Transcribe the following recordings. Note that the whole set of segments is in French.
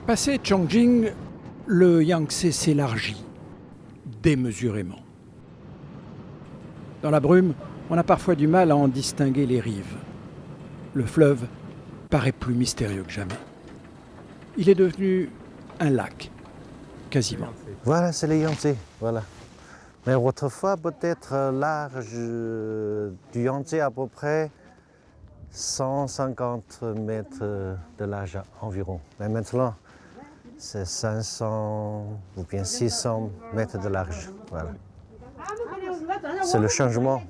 Passé Chongqing, le Yangtze s'élargit démesurément. Dans la brume, on a parfois du mal à en distinguer les rives. Le fleuve paraît plus mystérieux que jamais. Il est devenu un lac, quasiment. Voilà, c'est le Yangtze, voilà. Mais autrefois, peut-être large du Yangtze à peu près 150 mètres de large environ. Mais maintenant, c'est 500 ou bien 600 mètres de large. Voilà. C'est le changement.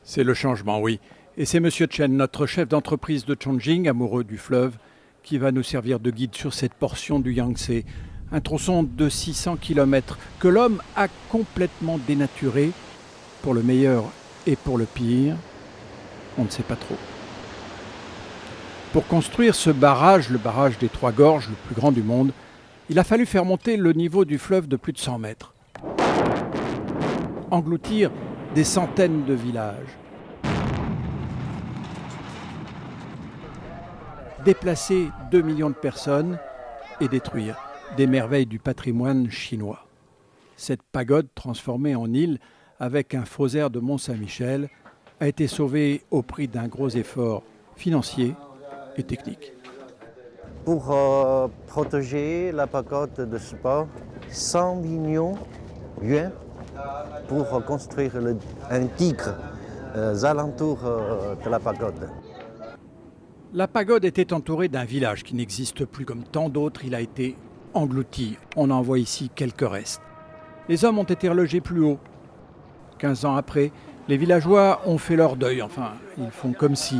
C'est le changement, oui. Et c'est M. Chen, notre chef d'entreprise de Chongqing, amoureux du fleuve, qui va nous servir de guide sur cette portion du Yangtze. Un tronçon de 600 km que l'homme a complètement dénaturé, pour le meilleur et pour le pire. On ne sait pas trop. Pour construire ce barrage, le barrage des Trois Gorges, le plus grand du monde, il a fallu faire monter le niveau du fleuve de plus de 100 mètres. Engloutir des centaines de villages. Déplacer 2 millions de personnes et détruire des merveilles du patrimoine chinois. Cette pagode transformée en île avec un faux air de Mont-Saint-Michel a été sauvée au prix d'un gros effort financier et technique. Pour protéger la pagode de sport, 100 millions de yuans pour construire un tigre aux alentours de la pagode. La pagode était entourée d'un village qui n'existe plus comme tant d'autres. Il a été englouti. On en voit ici quelques restes. Les hommes ont été relogés plus haut. 15 ans après, les villageois ont fait leur deuil. Enfin, ils font comme si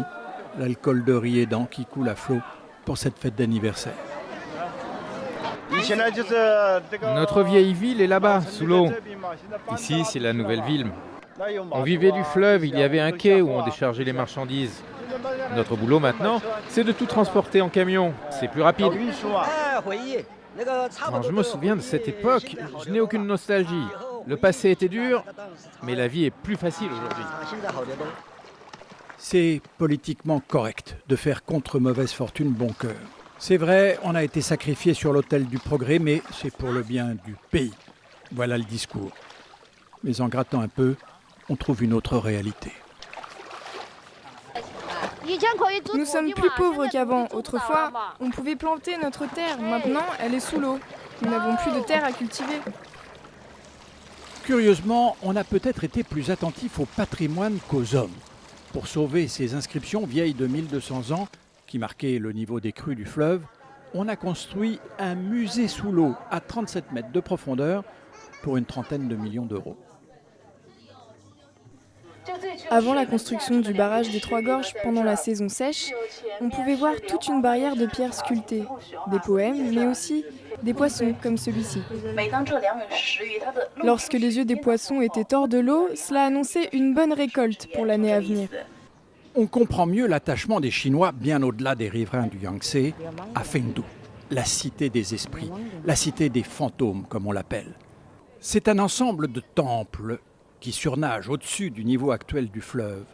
l'alcool de riz aidant qui coule à flot pour cette fête d'anniversaire. Notre vieille ville est là-bas, sous l'eau. Ici, c'est la nouvelle ville. On vivait du fleuve, il y avait un quai où on déchargeait les marchandises. Notre boulot maintenant, c'est de tout transporter en camion. C'est plus rapide. Quand je me souviens de cette époque, je n'ai aucune nostalgie. Le passé était dur, mais la vie est plus facile aujourd'hui. C'est politiquement correct de faire contre mauvaise fortune bon cœur. C'est vrai, on a été sacrifié sur l'autel du progrès, mais c'est pour le bien du pays. Voilà le discours. Mais en grattant un peu, on trouve une autre réalité. Nous sommes plus pauvres qu'avant. Autrefois, on pouvait planter notre terre. Maintenant, elle est sous l'eau. Nous n'avons plus de terre à cultiver. Curieusement, on a peut-être été plus attentif au patrimoine qu'aux hommes. Pour sauver ces inscriptions vieilles de 1200 ans, qui marquaient le niveau des crues du fleuve, on a construit un musée sous l'eau à 37 mètres de profondeur pour une trentaine de millions d'euros. Avant la construction du barrage des Trois Gorges pendant la saison sèche, on pouvait voir toute une barrière de pierres sculptées, des poèmes, mais aussi des poissons comme celui-ci. Lorsque les yeux des poissons étaient hors de l'eau, cela annonçait une bonne récolte pour l'année à venir. On comprend mieux l'attachement des Chinois, bien au-delà des riverains du Yangtze, à Fengdu, la cité des esprits, la cité des fantômes, comme on l'appelle. C'est un ensemble de temples qui surnagent au-dessus du niveau actuel du fleuve.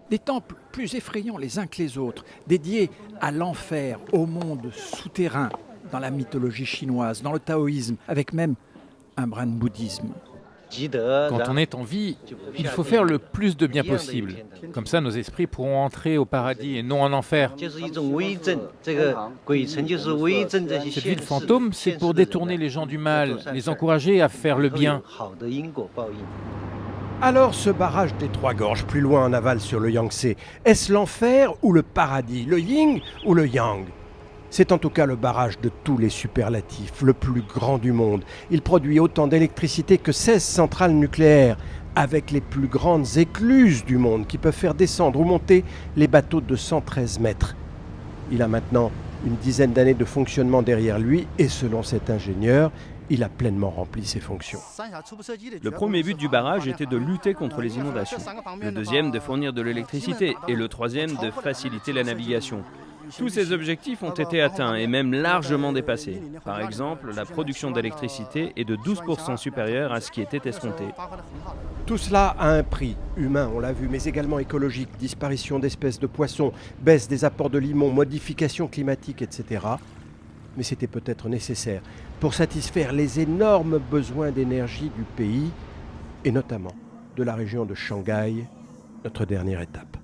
Des temples plus effrayants les uns que les autres, dédiés à l'enfer, au monde souterrain, dans la mythologie chinoise, dans le taoïsme, avec même un brin de bouddhisme. Quand on est en vie, il faut faire le plus de bien possible. Comme ça, nos esprits pourront entrer au paradis et non en enfer. Cette ville fantôme, c'est pour détourner les gens du mal, les encourager à faire le bien. Alors ce barrage des Trois Gorges, plus loin en aval sur le Yangtze, est-ce l'enfer ou le paradis, le yin ou le yang? C'est en tout cas le barrage de tous les superlatifs, le plus grand du monde. Il produit autant d'électricité que 16 centrales nucléaires, avec les plus grandes écluses du monde qui peuvent faire descendre ou monter les bateaux de 113 mètres. Il a maintenant une dizaine d'années de fonctionnement derrière lui et selon cet ingénieur, il a pleinement rempli ses fonctions. Le premier but du barrage était de lutter contre les inondations, le deuxième de fournir de l'électricité et le troisième de faciliter la navigation. Tous ces objectifs ont été atteints et même largement dépassés. Par exemple, la production d'électricité est de 12% supérieure à ce qui était escompté. Tout cela a un prix, humain, on l'a vu, mais également écologique, disparition d'espèces de poissons, baisse des apports de limon, modification climatique, etc. mais c'était peut-être nécessaire pour satisfaire les énormes besoins d'énergie du pays, et notamment de la région de Shanghai, notre dernière étape.